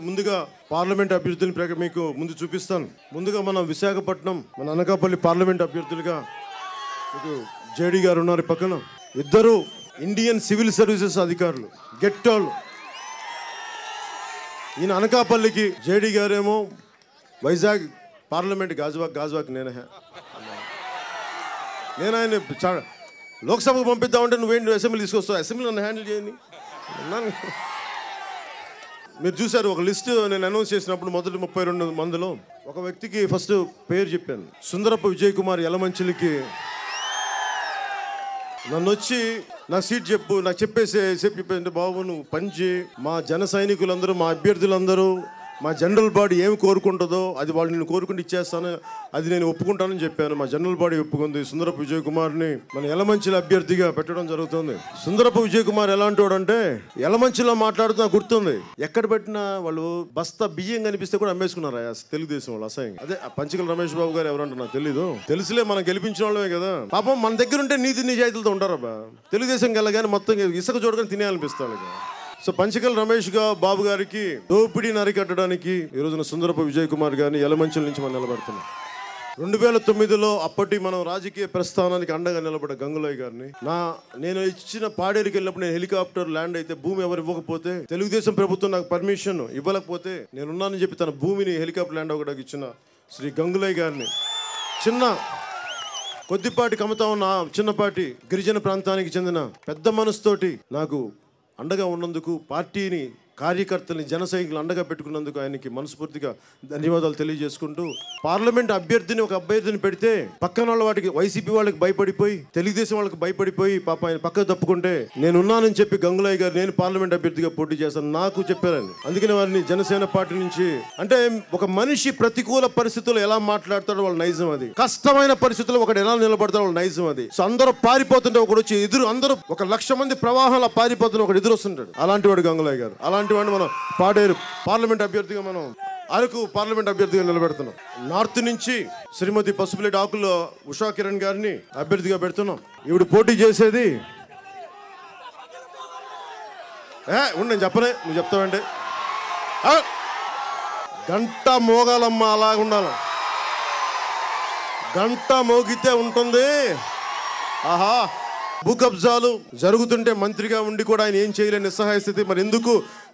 ముందుగా పార్లమెంట్ అభ్యర్థులను మీకు ముందు చూపిస్తాను. ముందుగా మన విశాఖపట్నం, మన అనకాపల్లి పార్లమెంట్ అభ్యర్థులుగా మీకు జేడీ గారు ఉన్నారు. పక్కన ఇద్దరు ఇండియన్ సివిల్ సర్వీసెస్ అధికారులు, గెట్టాళ్ళు. ఈయన అనకాపల్లికి, జేడీ గారేమో వైజాగ్ పార్లమెంట్, గాజువాక్ నేను ఆయన లోక్సభకు పంపిద్దామంటే నువ్వేంటి అసెంబ్లీ తీసుకొస్తావు, అసెంబ్లీ నన్ను హ్యాండిల్ చేయండి. మీరు చూశారు ఒక లిస్ట్ నేను అనౌన్స్ చేసినప్పుడు మొదటి 32 మందిలో ఒక వ్యక్తికి ఫస్ట్ పేరు చెప్పాను. సుందరపు విజయ్ కుమార్ యలమంచిలికి నన్ను వచ్చి నా సీట్ చెప్పు, నాకు చెప్పేసి బాబు నువ్వు పంచి మా జన సైనికులందరూ, మా అభ్యర్థులందరూ, మా జనరల్ బాడీ ఏమి కోరుకుంటుందో అది వాళ్ళు నేను కోరుకుంటూ ఇచ్చేస్తాను, అది నేను ఒప్పుకుంటానని చెప్పాను. మా జనరల్ బాడీ ఒప్పుకుంది. సుందరపు విజయ్ కుమార్ని మన యలమంచిల అభ్యర్థిగా పెట్టడం జరుగుతుంది. సుందరపు విజయ్ కుమార్ ఎలాంటి వాడు అంటే, యలమంచిలో మాట్లాడుతూ గుర్తుంది, ఎక్కడ పెట్టినా వాళ్ళు బస్తా బియ్యం కనిపిస్తే కూడా అమ్మేసుకున్నారు తెలుగుదేశం వాళ్ళు అసహ్యం. అదే పంచకల రమేష్ బాబు గారు ఎవరంటే నాకు తెలీదు, తెలుసులే మనం గెలిపించిన వాళ్ళమే కదా. పాపం మన దగ్గర ఉంటే నీతి నిజాయితీలతో ఉంటారబ్బా. తెలుగుదేశం వెళ్ళగానే మొత్తం ఇసుక చూడగానే తినేయాలనిపిస్తాను. సో పంచకల్ రమేష్ బాబు గారికి దోపిడీని అరికట్టడానికి ఈ రోజున సుందరపు విజయ్ కుమార్ గారిని యలమంచిల నుంచి మనం నిలబెడుతున్నాం. 2009లో అప్పటి మనం రాజకీయ ప్రస్థానానికి అండగా నిలబడ్డ గంగులయ్య గారిని, నేను ఇచ్చిన పాడేరుకి వెళ్ళినప్పుడు నేను హెలికాప్టర్ ల్యాండ్ అయితే భూమి ఎవరు ఇవ్వకపోతే, తెలుగుదేశం ప్రభుత్వం నాకు పర్మిషన్ ఇవ్వలేకపోతే నేనున్నానని చెప్పి తన భూమిని హెలికాప్టర్ ల్యాండ్ అవ్వడానికి ఇచ్చిన శ్రీ గంగులయ్య గారిని, కొద్దిపాటి కమతా ఉన్న చిన్నపాటి గిరిజన ప్రాంతానికి చెందిన పెద్ద మనసుతోటి నాకు అండగా ఉన్నందుకు, పార్టీని, కార్యకర్తల్ని, జన సైనికులు అండగా పెట్టుకున్నందుకు ఆయనకి మనస్ఫూర్తిగా ధన్యవాదాలు తెలియజేసుకుంటూ, పార్లమెంట్ ఒక అభ్యర్థిని పెడితే పక్కన వాళ్ళ వాటికి వైసీపీ వాళ్ళకి భయపడిపోయి, తెలుగుదేశం వాళ్ళకి భయపడిపోయి పాప ఆయన పక్కకు తప్పుకుంటే నేనున్నానని చెప్పి గంగులయ్య గారు నేను పార్లమెంట్ అభ్యర్థిగా పోటీ చేస్తాను నాకు చెప్పారని. అందుకని వారిని జనసేన పార్టీ నుంచి, అంటే ఒక మనిషి ప్రతికూల పరిస్థితుల్లో ఎలా మాట్లాడతాడో వాళ్ళ నైజం అది, కష్టమైన పరిస్థితుల్లో ఒకటి ఎలా నిలబడతాడో వాళ్ళ నైజం అది. సో అందరూ పారిపోతుంటే ఒకడు వచ్చి అందరూ 1,00,000 మంది ప్రవాహంలో పారిపోతున్న ఒకడు ఎదురు వస్తుంటాడు. అలాంటి వాడు గంగులయ్య గారు. అలాంటి వాడిని మనం పాడేరు పార్లమెంట్ అభ్యర్థిగా, మనం అరకు పార్లమెంట్ అభ్యర్థిగా నిలబెడుతున్నాం. నార్త్ నుంచి శ్రీమతి పసుపులేటి ఆకుల ఉషా కిరణ్ గారిని అభ్యర్థిగా పెడుతున్నాం. ఈవిడ పోటీ చేసేది నేను చెప్పనే, నువ్వు చెప్తావంటే గంట మోగాలమ్మ, అలాగ ఉండాలి. గంట మోగితే ఉంటుంది. ఆహా, భూ కబ్జాలు జరుగుతుంటే మంత్రిగా ఉండి కూడా ఆయన ఏం చేయలేని నిస్సహాయ స్థితి. మరి ఎందుకు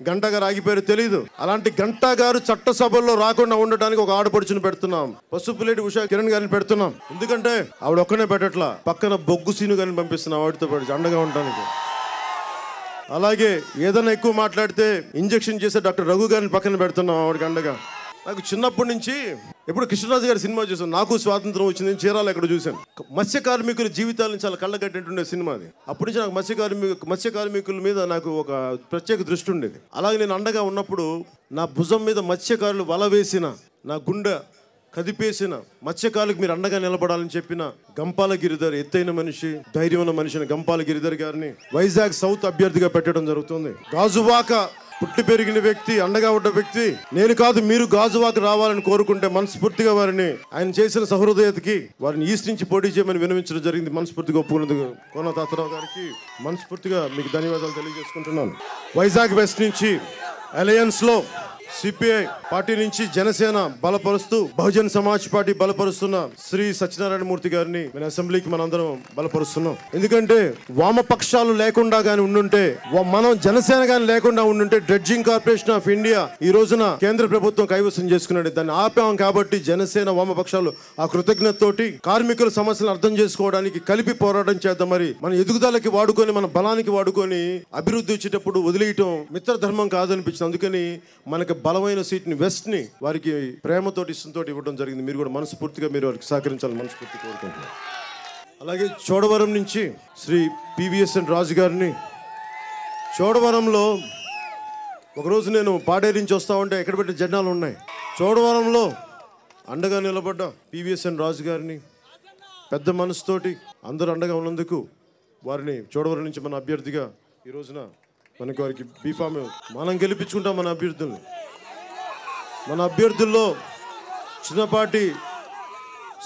గంటా గారు ఆగిపోయారో తెలీదు. అలాంటి గంటా గారు చట్టసభల్లో రాకుండా ఉండడానికి ఒక ఆడపడుచుని పెడుతున్నాం. పసుపులేటి ఉషా కిరణ్ గారిని పెడుతున్నాం. ఎందుకంటే ఆవిడ ఒక్కనే పెట్టట్లా, పక్కన బొగ్గు సీను గారిని పంపిస్తున్నాం ఆవిడతో పాటు అండగా ఉండడానికి. అలాగే ఏదైనా ఎక్కువ మాట్లాడితే ఇంజక్షన్ చేసే డాక్టర్ రఘు గారిని పక్కన పెడుతున్నాం ఆవిడకి అండగా. నాకు చిన్నప్పటి నుంచి ఎప్పుడు కృష్ణరాజు గారి సినిమా చూసాను, నాకు స్వాతంత్రం వచ్చింది, చీరాలు ఎక్కడ చూశాను. మత్స్య కార్మికుల జీవితాలను చాలా కళ్ళగట్టేటుండే సినిమా అది. అప్పటి నుంచి నాకు మత్స్య కార్మికుల మీద నాకు ఒక ప్రత్యేక దృష్టి ఉండేది. అలాగే నేను అండగా ఉన్నప్పుడు నా భుజం మీద మత్స్యకారులు వల వేసిన, నా గుండె కదిపేసిన మత్స్యకారులకు మీరు అండగా నిలబడాలని చెప్పిన గంపాల గిరిధర్, ఎత్తైన మనిషి, ధైర్యం ఉన్న మనిషిని గంపాల గిరిధర్ గారిని వైజాగ్ సౌత్ అభ్యర్థిగా పెట్టడం జరుగుతుంది. గాజువాక పుట్టి పెరిగిన వ్యక్తి, అండగా ఉన్న వ్యక్తి నేను కాదు, మీరు గాజువాక రావాలని కోరుకుంటే మనస్ఫూర్తిగా వారిని, ఆయన చేసిన సహృదయతకి వారిని ఈస్ట్ నుంచి పోటీ చేయమని వినవించడం జరిగింది. మనస్ఫూర్తిగా ఒప్పుకున్నందుకు కోన తాతారావు గారికి మనస్ఫూర్తిగా మీకు ధన్యవాదాలు తెలియజేసుకుంటున్నాను. వైజాగ్ వెస్ట్ నుంచి అలయన్స్ లో సిపిఐ పార్టీ నుంచి జనసేన బలపరుస్తూ, బహుజన్ సమాజ్ పార్టీ బలపరుస్తున్న శ్రీ సత్యనారాయణ మూర్తి గారిని మన అసెంబ్లీకి మనందరం బలపరుస్తున్నాం. ఎందుకంటే వామపక్షాలు లేకుండా గాని ఉండుంటే, మనం జనసేన గాని లేకుండా ఉండుంటే డ్రెడ్జింగ్ కార్పొరేషన్ ఆఫ్ ఇండియా ఈ రోజున కేంద్ర ప్రభుత్వం కైవసం చేసుకున్నాడు. దాన్ని ఆపాం కాబట్టి జనసేన వామపక్షాలు ఆ కృతజ్ఞతతోటి కార్మికుల సమస్యలను అర్థం చేసుకోవడానికి కలిపి పోరాటం చేద్దాం. మరి మన ఎదుగుదలకి వాడుకొని, మన బలానికి వాడుకొని అభివృద్ధి వచ్చేటప్పుడు వదిలేయటం మిత్రధర్మం కాదనిపించింది. అందుకని మనకి బలమైన సీట్ని వెస్ట్ని వారికి ప్రేమతోటి, ఇష్టంతో ఇవ్వడం జరిగింది. మీరు కూడా మనస్ఫూర్తిగా మీరు వారికి సహకరించాలని మనస్ఫూర్తిగా కోరుకుంటున్నాను. అలాగే చోడవరం నుంచి శ్రీ పివిఎస్ఎన్ రాజు గారిని, చోడవరంలో ఒకరోజు నేను పాడేరు నుంచి వస్తా ఉంటే ఎక్కడ పెట్టిన జెండాలు ఉన్నాయి. చోడవరంలో అండగా నిలబడ్డ పివిఎస్ఎన్ రాజు గారిని పెద్ద మనసుతోటి అందరూ అండగా ఉన్నందుకు వారిని చోడవరం నుంచి మన అభ్యర్థిగా ఈ రోజున మనకి వారికి బీఫామ్ మనం గెలిపించుకుంటాం. మన అభ్యర్థుల్లో చిన్నపాటి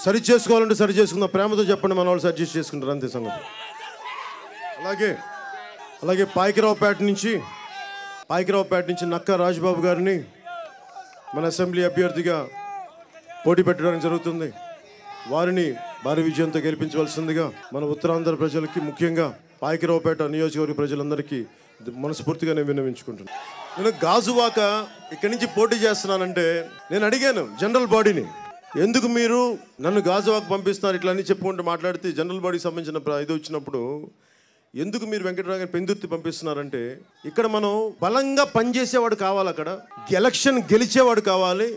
సరి చేసుకోవాలంటే సరి చేసుకుందాం, ప్రేమతో చెప్పండి, మన వాళ్ళు సజెస్ట్ చేసుకుంటారు, అంతే సంగతి. అలాగే పాయకరావుపేట నుంచి నక్కా రాజబాబు గారిని మన అసెంబ్లీ అభ్యర్థిగా పోటీ పెట్టడానికి జరుగుతుంది. వారిని భారీ విజయంతో గెలిపించవలసిందిగా మన ఉత్తరాంధ్ర ప్రజలకి, ముఖ్యంగా పాయకరావుపేట నియోజకవర్గ ప్రజలందరికీ మనస్ఫూర్తిగా నేను విన్నవించుకుంటున్నాను. నేను గాజువాక ఇక్కడి నుంచి పోటీ చేస్తున్నానంటే నేను అడిగాను జనరల్ బాడీని, ఎందుకు మీరు నన్ను గాజువాక పంపిస్తున్నారు ఇట్లా అని చెప్పుకుంటూ మాట్లాడితే, జనరల్ బాడీకి సంబంధించిన ఇది వచ్చినప్పుడు ఎందుకు మీరు వెంకటరావు గారిని పెందుర్తి పంపిస్తున్నారంటే, ఇక్కడ మనం బలంగా పనిచేసేవాడు కావాలి, అక్కడ ఎలక్షన్ గెలిచేవాడు కావాలి.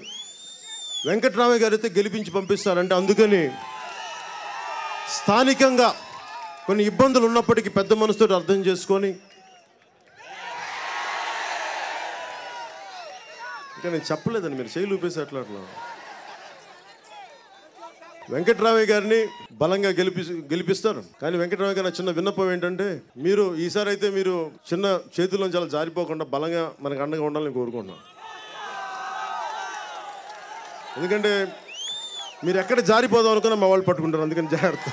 వెంకటరామయ్య గారు అయితే గెలిపించి పంపిస్తారంటే, అందుకని స్థానికంగా కొన్ని ఇబ్బందులు ఉన్నప్పటికీ పెద్ద మనసుతో అర్థం చేసుకొని, ఇంకా నేను చెప్పలేదని మీరు చేయి లూపేసి అట్లా వెంకటరామయ్య గారిని బలంగా గెలిపిస్తారు. కానీ వెంకటరామయ్య గారి చిన్న విన్నపం ఏంటంటే, మీరు ఈసారి అయితే మీరు చిన్న చేతుల్లో చాలా జారిపోకుండా బలంగా మనకు అండగా ఉండాలని కోరుకుంటున్నాను. ఎందుకంటే మీరు ఎక్కడ జారిపోదాం అనుకున్నా మా వాళ్ళు పట్టుకుంటారు, అందుకని జాగ్రత్త.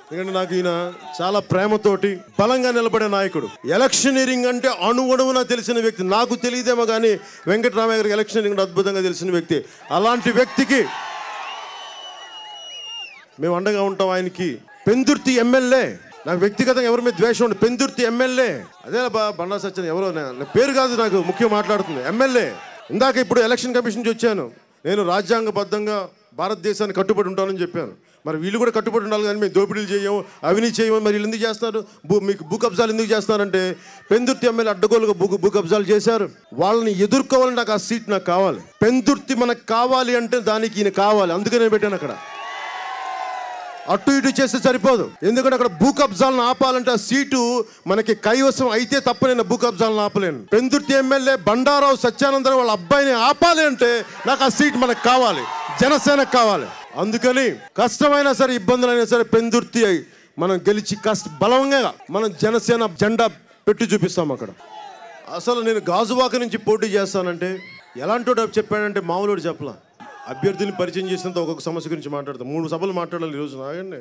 ఎందుకంటే నాకు ఈయన చాలా ప్రేమతోటి బలంగా నిలబడే నాయకుడు. ఎలక్షనీరింగ్ అంటే అణువణువున తెలిసిన వ్యక్తి. నాకు తెలియదేమో కానీ వెంకటరామయ్య గారికి ఎలక్షనీరింగ్ అద్భుతంగా తెలిసిన వ్యక్తి. అలాంటి వ్యక్తికి మేము అండగా ఉంటాం. ఆయనకి పెందుర్తి ఎమ్మెల్యే, నాకు వ్యక్తిగతంగా ఎవరి మీద ద్వేషం ఉండదు. పెందుర్తి ఎమ్మెల్యే అదే బండా సత్యం, ఎవరో పేరు కాదు నాకు ముఖ్యం మాట్లాడుతుంది, ఎమ్మెల్యే. ఇందాక ఇప్పుడు ఎలక్షన్ కమిషన్ నుంచి వచ్చాను. నేను రాజ్యాంగబద్ధంగా భారతదేశానికి కట్టుబడి ఉంటానని చెప్పాను. మరి వీళ్ళు కూడా కట్టుబడి ఉండాలి, కానీ మేము దోపిడీలు చేయము, అవినీతి చేయము. మరి వీళ్ళు ఎందుకు చేస్తారు? మీకు భూ కబ్జాలు ఎందుకు చేస్తారంటే, పెందుర్తి ఎమ్మెల్యే అడ్డగోలుగా భూ కబ్జాలు చేశారు. వాళ్ళని ఎదుర్కోవాలని నాకు ఆ సీట్ నాకు కావాలి. పెందుర్తి మనకు కావాలి అంటే దానికి ఈయన కావాలి, అందుకే నేను పెట్టాను అక్కడ. అటు ఇటు చేస్తే సరిపోదు, ఎందుకంటే అక్కడ భూ కబ్జాలను ఆపాలంటే ఆ సీటు మనకి కైవసం అయితే తప్ప నేను భూ కబ్జాలను ఆపలేను. పెందుర్తి ఎమ్మెల్యే బండారావు సత్యానందరావు వాళ్ళ అబ్బాయిని ఆపాలి అంటే నాకు ఆ సీట్ మనకు కావాలి, జనసేనకు కావాలి. అందుకని కష్టమైనా సరే, ఇబ్బందులైనా సరే పెందుర్తి మనం గెలిచి బలంగా మనం జనసేన జెండా పెట్టి చూపిస్తాం అక్కడ. అసలు నేను గాజువాక నుంచి పోటీ చేస్తానంటే ఎలాంటి చెప్పాడంటే మామూలుడు చెప్పలా. అభ్యర్థుల్ని పరిచయం చేసినంత ఒక్కొక్క సమస్య గురించి మాట్లాడతాం. 3 సభలు మాట్లాడాలి ఈరోజు. నాగండి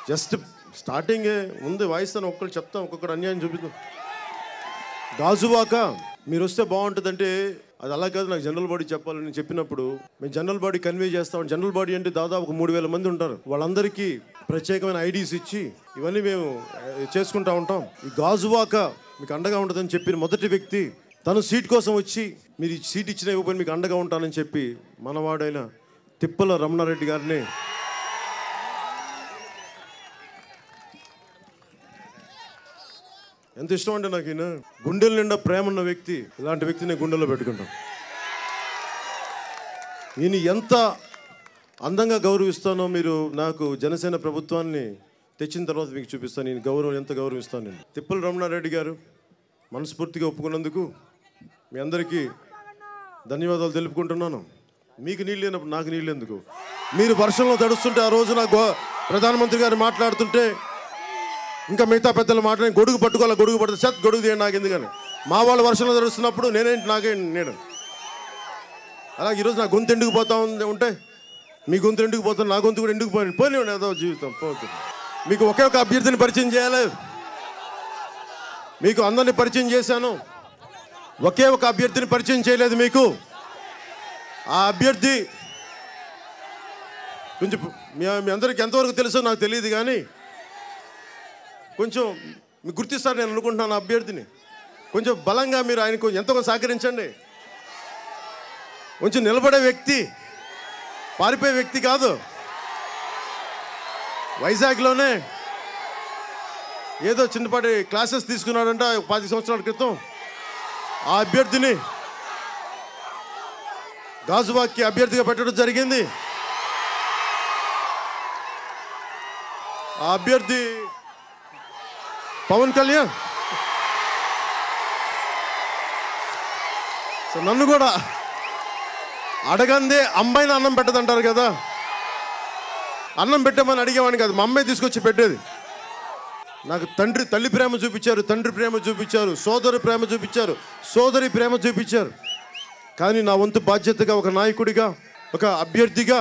జస్ట్ స్టార్టింగే ముందు వాయిస్తాను, ఒక్కళ్ళు చెప్తాం, ఒక్కొక్కరు అన్యాయం చూపిద్దాం. గాజువాక మీరు వస్తే బాగుంటుందంటే అది అలా కాదు, నాకు జనరల్ బాడీ చెప్పాలని చెప్పినప్పుడు మేము జనరల్ బాడీ కన్వే చేస్తాం. జనరల్ బాడీ అంటే దాదాపు 3000 మంది ఉంటారు. వాళ్ళందరికీ ప్రత్యేకమైన ఐడీస్ ఇచ్చి ఇవన్నీ మేము చేసుకుంటూ ఉంటాం. ఈ గాజువాక మీకు అండగా ఉంటుందని చెప్పిన మొదటి వ్యక్తి తను సీట్ కోసం వచ్చి, మీరు ఈ సీట్ ఇచ్చినా ఇవ్వకపోయినా మీకు అండగా ఉంటానని చెప్పి మనవాడైన తిప్పల రమణారెడ్డి గారిని ఎంత ఇష్టం అంటే నాకు ఈయన గుండెల నిండా ప్రేమ ఉన్న వ్యక్తి. ఇలాంటి వ్యక్తిని గుండెల్లో పెట్టుకుంటాం. ఈయన ఎంత అందంగా గౌరవిస్తానో మీరు నాకు జనసేన ప్రభుత్వాన్ని తెచ్చిన తర్వాత మీకు చూపిస్తాను. నేను గౌరవం ఎంత గౌరవిస్తాను. నేను తిప్పల రమణారెడ్డి గారు మనస్ఫూర్తిగా ఒప్పుకున్నందుకు మీ అందరికీ ధన్యవాదాలు తెలుపుకుంటున్నాను. మీకు నీళ్ళు లేనప్పుడు నాకు నీళ్ళు ఎందుకు? మీరు వర్షంలో తడుస్తుంటే ఆ రోజు నాకు ప్రధానమంత్రి గారు మాట్లాడుతుంటే ఇంకా మిగతా పెద్దలు మాట్లాడి గొడుగు పట్టుకోవాలి, గొడుగు పడుతుంది, సత్ గొడుగు తీయండి నాకు ఎందుకని. మా వాళ్ళు వర్షంలో తడుస్తున్నప్పుడు నేనేంటి నేను అలా ఈరోజు నా గొంతు ఎండుకు పోతా ఉంటే మీ గొంతు ఎండుకు పోతాను, నా గొంతు కూడా ఎండుకు పోయి ఏదో జీవితం పోతుంది. మీకు ఒకే ఒక అభ్యర్థిని పరిచయం చేయాలి. మీకు అందరినీ పరిచయం చేశాను, ఒకే ఒక అభ్యర్థిని పరిచయం చేయలేదు మీకు. ఆ అభ్యర్థి కొంచెం మీ అందరికి ఎంతవరకు తెలుసో నాకు తెలియదు, కానీ కొంచెం మీకు గుర్తిస్తారు నేను అనుకుంటున్నాను. ఆ అభ్యర్థిని కొంచెం బలంగా మీరు ఆయనకు ఎంతో సహకరించండి. కొంచెం నిలబడే వ్యక్తి, పారిపోయే వ్యక్తి కాదు. వైజాగ్లోనే ఏదో చిన్నపాటి క్లాసెస్ తీసుకున్నాడంట 10 సంవత్సరాల క్రితం. ఆ అభ్యర్థిని గాజువాక్కి అభ్యర్థిగా పెట్టడం జరిగింది. ఆ అభ్యర్థి పవన్ కళ్యాణ్. సో నన్ను కూడా అడగందే అమ్మాయిని అన్నం పెట్టదంటారు కదా, అన్నం పెట్టమని అడిగేవాడిని కాదు, మా అమ్మాయి తీసుకొచ్చి పెట్టేది. నాకు తల్లి ప్రేమ చూపించారు, తండ్రి ప్రేమ చూపించారు, సోదరి ప్రేమ చూపించారు, సోదరి ప్రేమ చూపించారు. కానీ నా వంతు బాధ్యతగా ఒక నాయకుడిగా, ఒక అభ్యర్థిగా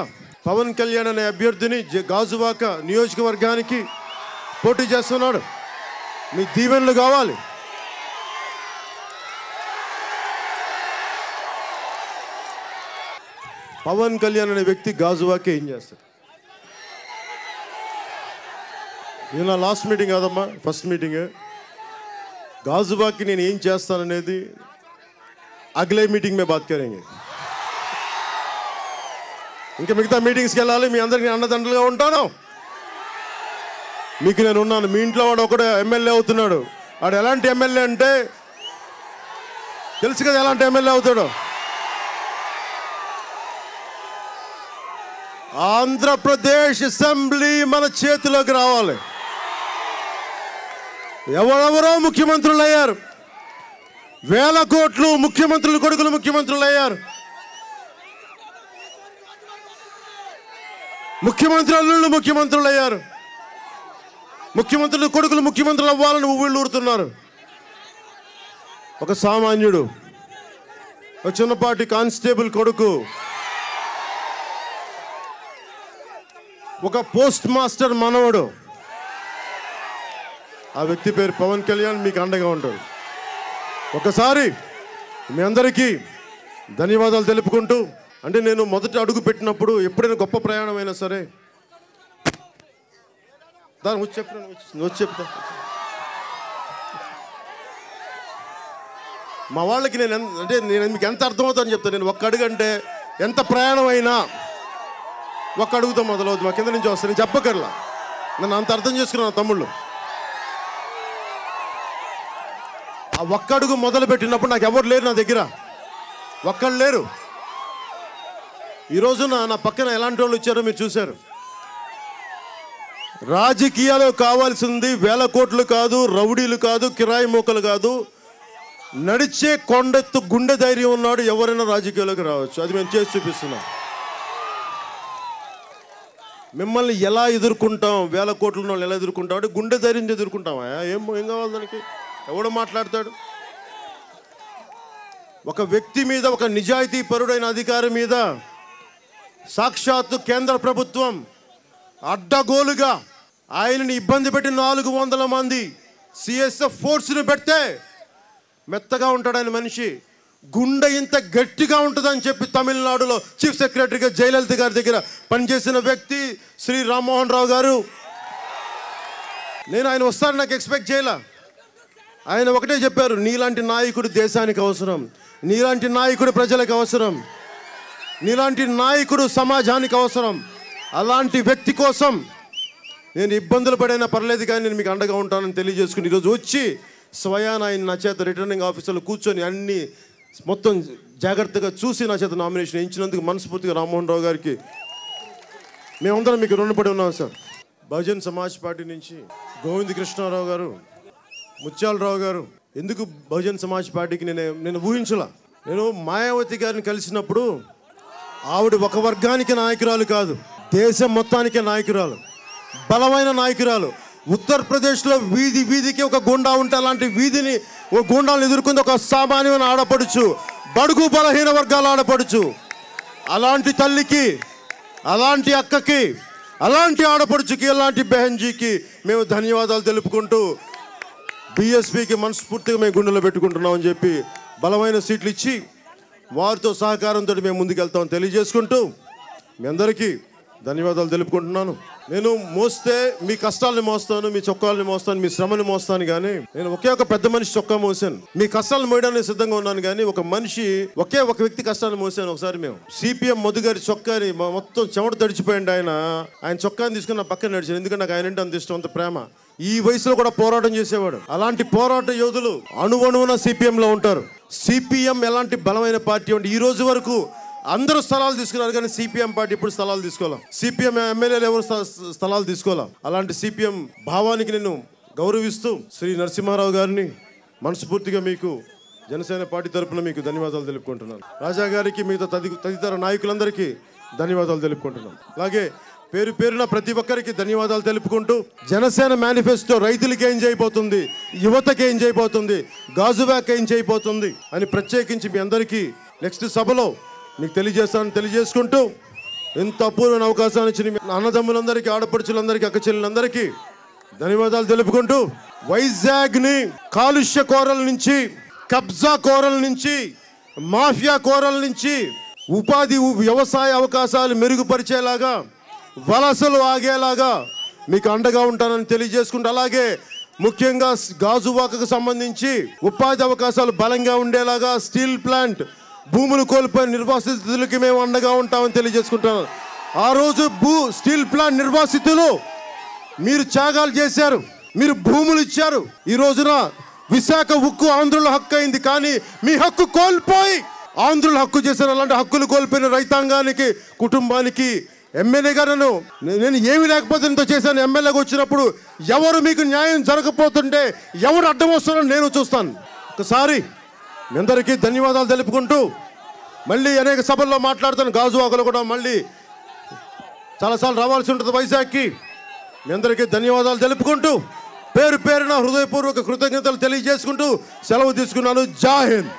పవన్ కళ్యాణ్ అనే అభ్యర్థిని గాజువాక నియోజకవర్గానికి పోటీ చేస్తున్నాడు. మీ దీవెనలు కావాలి. పవన్ కళ్యాణ్ అనే వ్యక్తి గాజువాకే ఏం చేస్తాడు? ఇది నా లాస్ట్ మీటింగ్ కాదమ్మా, ఫస్ట్ మీటింగ్. గాజువాకి నేను ఏం చేస్తాననేది అగలే మీటింగ్ మే బాత్ కరేంగే. ఇంకా మిగతా మీటింగ్స్కి వెళ్ళాలి. మీ అందరికి అన్నదండలుగా ఉంటాను. మీకు నేను ఉన్నాను. మీ ఇంట్లో వాడు ఒకడు ఎమ్మెల్యే అవుతున్నాడు. వాడు ఎలాంటి ఎమ్మెల్యే అంటే తెలుసు కదా, ఎలాంటి ఎమ్మెల్యే అవుతాడు. ఆంధ్రప్రదేశ్ అసెంబ్లీ మన చేతిలోకి రావాలి. ఎవరెవరో ముఖ్యమంత్రులు అయ్యారు. 1000 కోట్లు ముఖ్యమంత్రులు కొడుకులు ముఖ్యమంత్రులు అయ్యారు. ముఖ్యమంత్రి అల్లుళ్ళు ముఖ్యమంత్రులు అయ్యారు. ముఖ్యమంత్రులు కొడుకులు ముఖ్యమంత్రులు అవ్వాలని ఊళ్ళు ఊరుతున్నారు. ఒక సామాన్యుడు, ఒక చిన్నపాటి కానిస్టేబుల్ కొడుకు, ఒక పోస్ట్ మాస్టర్ మనవడు, ఆ వ్యక్తి పేరు పవన్ కళ్యాణ్ మీకు అండగా ఉంటాడు. ఒకసారి మీ అందరికీ ధన్యవాదాలు తెలుపుకుంటూ, అంటే నేను మొదట అడుగు పెట్టినప్పుడు ఎప్పుడైనా గొప్ప ప్రయాణం అయినా సరే దాన్ని వచ్చి చెప్తా. మా వాళ్ళకి నేను మీకు ఎంత అర్థమవుతుందని చెప్తాను. నేను ఒక్క అడుగు అంటే ఎంత ప్రయాణం అయినా ఒక్క అడుగుతో మొదలవుతుంది. మా కింద నుంచి వస్తాను, నేను చెప్పకర్లా. నన్ను అంత అర్థం చేసుకున్నాను తమ్ముళ్ళు. ఆ ఒక్క అడుగు మొదలు పెట్టినప్పుడు నాకు ఎవరు లేరు, నా దగ్గర ఒక్కళ్ళు లేరు. ఈరోజు నా పక్కన ఎలాంటి వాళ్ళు వచ్చారో మీరు చూశారు. రాజకీయాలు కావాల్సింది 1000 కోట్లు కాదు, రౌడీలు కాదు, కిరాయి మోకలు కాదు. నడిచే కొండెత్తు గుండె ధైర్యం ఉన్నాడు ఎవరైనా రాజకీయాల్లోకి రావచ్చు. అది మేము చేసి చూపిస్తున్నాం. మిమ్మల్ని ఎలా ఎదుర్కొంటాం, 1000 కోట్లు ఉన్న వాళ్ళు ఎలా ఎదుర్కొంటాం అంటే గుండె ధైర్యం ఎదుర్కొంటామా? ఏం కావాలి దానికి? ఎవడో మాట్లాడతాడు. ఒక వ్యక్తి మీద, ఒక నిజాయితీ పరుడైన అధికారి మీద సాక్షాత్తు కేంద్ర ప్రభుత్వం అడ్డగోలుగా ఆయనని ఇబ్బంది పెట్టి 400 మంది సిఎస్ఎఫ్ ఫోర్స్ని పెడితే మెత్తగా ఉంటాడు ఆయన మనిషి. గుండె ఇంత గట్టిగా ఉంటుందని చెప్పి తమిళనాడులో చీఫ్ సెక్రటరీగా జయలలిత గారి దగ్గర పనిచేసిన వ్యక్తి శ్రీ రామ్మోహన్ రావు గారు. నేను ఆయన వస్తారని నాకు ఎక్స్పెక్ట్ చేయలే. ఆయన ఒకటే చెప్పారు, నీలాంటి నాయకుడు దేశానికి అవసరం, నీలాంటి నాయకుడు ప్రజలకు అవసరం, నీలాంటి నాయకుడు సమాజానికి అవసరం. అలాంటి వ్యక్తి కోసం నేను ఇబ్బందులు పడైనా పర్లేదు కానీ నేను మీకు అండగా ఉంటానని తెలియజేసుకుని ఈరోజు వచ్చి స్వయాన ఆయన నా చేత రిటర్నింగ్ ఆఫీసర్లు కూర్చొని అన్ని మొత్తం జాగ్రత్తగా చూసి నా చేత నామినేషన్ ఇచ్చినందుకు మనస్ఫూర్తిగా రామ్మోహన్ రావు గారికి మేమందరం మీకు రుణపడి ఉన్నాం సార్. బహుజన్ సమాజ్ పార్టీ నుంచి గోవింద్ కృష్ణారావు గారు, ముత్యాలరావు గారు. ఎందుకు బహుజన్ సమాజ్ పార్టీకి నేను ఊహించలా. నేను మాయావతి గారిని కలిసినప్పుడు ఆవిడ ఒక వర్గానికి నాయకురాలు కాదు, దేశం మొత్తానికే నాయకురాలు, బలమైన నాయకురాలు. ఉత్తరప్రదేశ్లో వీధి వీధికి ఒక గుండా ఉంటే అలాంటి వీధిని ఒక గుండాలను ఎదుర్కొంది ఒక సామాన్యమైన ఆడపడుచు, బడుగు బలహీన వర్గాల ఆడపడుచు. అలాంటి తల్లికి, అలాంటి అక్కకి, అలాంటి ఆడపడుచుకి, అలాంటి బెహన్జీకి మేము ధన్యవాదాలు తెలుపుకుంటూ బీఎస్పీకి మనస్ఫూర్తిగా మేము గుండెలో పెట్టుకుంటున్నామని చెప్పి బలమైన సీట్లు ఇచ్చి వారితో సహకారంతో మేము ముందుకెళ్తామని తెలియజేసుకుంటూ మీ అందరికీ ధన్యవాదాలు తెలుపుకుంటున్నాను. నేను మోస్తే మీ కష్టాలని మోస్తాను, మీ చొక్కాలని మోస్తాను, మీ శ్రమని మోస్తాను. కానీ నేను ఒకే ఒక పెద్ద మనిషి చొక్కా మోసాను. మీ కష్టాలను మోయడానికి సిద్ధంగా ఉన్నాను. కానీ ఒక వ్యక్తి కష్టాన్ని మోసాను. ఒకసారి మేము సిపిఎం మధు గారి చొక్కాని మొత్తం చెమట తడిచిపోయింది. ఆయన చొక్కాని తీసుకుని నా పక్కన నడిచాను. ఎందుకంటే నాకు ఆయన అంటే అంత ఇష్టం, అంత ప్రేమ. ఈ వయసులో కూడా పోరాటం చేసేవాడు. అలాంటి పోరాట యోధులు అణువణువున సిపిఎంలో ఉంటారు. సిపిఎం ఎలాంటి బలమైన పార్టీ అంటే ఈ రోజు వరకు అందరూ స్థలాలు తీసుకున్నారు కానీ సిపిఎం పార్టీ ఇప్పుడు స్థలాలు తీసుకోవాలి. సిపిఎం ఎమ్మెల్యేలు ఎవరు స్థలాలు తీసుకోవాలి. అలాంటి సిపిఎం భావానికి నేను గౌరవిస్తూ శ్రీ నరసింహారావు గారిని మనస్ఫూర్తిగా మీకు జనసేన పార్టీ తరఫున మీకు ధన్యవాదాలు తెలుపుకుంటున్నాను. రాజా గారికి, మిగతా తదితర నాయకులందరికీ ధన్యవాదాలు తెలుపుకుంటున్నాను. అలాగే పేరు పేరున ప్రతి ఒక్కరికి ధన్యవాదాలు తెలుపుకుంటూ జనసేన మేనిఫెస్టో రైతులకి ఏం చేయబోతుంది, యువతకి ఏం చేయబోతుంది, గాజువాక్ ఏం చేయబోతుంది అని ప్రత్యేకించి మీ అందరికీ నెక్స్ట్ సభలో మీకు తెలియజేసుకుంటూ ఎంత అపూర్వమైన అవకాశాన్ని ఇచ్చిన మీ అన్నదమ్ములందరికీ, ఆడపడుచులందరికీ, అక్కచెల్లెలందరికీ ధన్యవాదాలు తెలుపుకుంటూ వైజాగ్ని కాలుష్య కోరల నుంచి, కబ్జా కోరల నుంచి, మాఫియా కోరల నుంచి వ్యవసాయ అవకాశాలు మెరుగుపరిచేలాగా, వలసలు ఆగేలాగా మీకు అండగా ఉంటానని తెలియజేసుకుంటూ, అలాగే ముఖ్యంగా గాజువాకకు సంబంధించి ఉపాధి అవకాశాలు బలంగా ఉండేలాగా స్టీల్ ప్లాంట్ భూములు కోల్పోయిన నిర్వాసితులకి మేము అండగా ఉంటామని తెలియజేసుకుంటాను. ఆ రోజు స్టీల్ ప్లాంట్ నిర్వాసితులు మీరు త్యాగాలు చేశారు, మీరు భూములు ఇచ్చారు. ఈ రోజున విశాఖ ఉక్కు ఆంధ్రుల హక్కు అయింది, కానీ మీ హక్కు కోల్పోయి ఆంధ్రుల హక్కు చేశారు. అలాంటి హక్కులు కోల్పోయిన రైతాంగానికి, కుటుంబానికి ఎమ్మెల్యేగా నేను ఏమి లేకపోతే ఇంత చేశాను. ఎమ్మెల్యేగా వచ్చినప్పుడు ఎవరు మీకు న్యాయం జరగకపోతుంటే ఎవరు అడ్డం వస్తారో నేను చూస్తాను. ఒకసారి మీ అందరికీ ధన్యవాదాలు తెలుపుకుంటూ, మళ్ళీ అనేక సభల్లో మాట్లాడుతాను. గాజువాకలో కూడా మళ్ళీ చాలాసార్లు రావాల్సి ఉంటుంది వైజాగ్కి. మీ అందరికీ ధన్యవాదాలు తెలుపుకుంటూ, పేరు పేరున హృదయపూర్వక కృతజ్ఞతలు తెలియజేసుకుంటూ సెలవు తీసుకున్నాను. జై హింద్.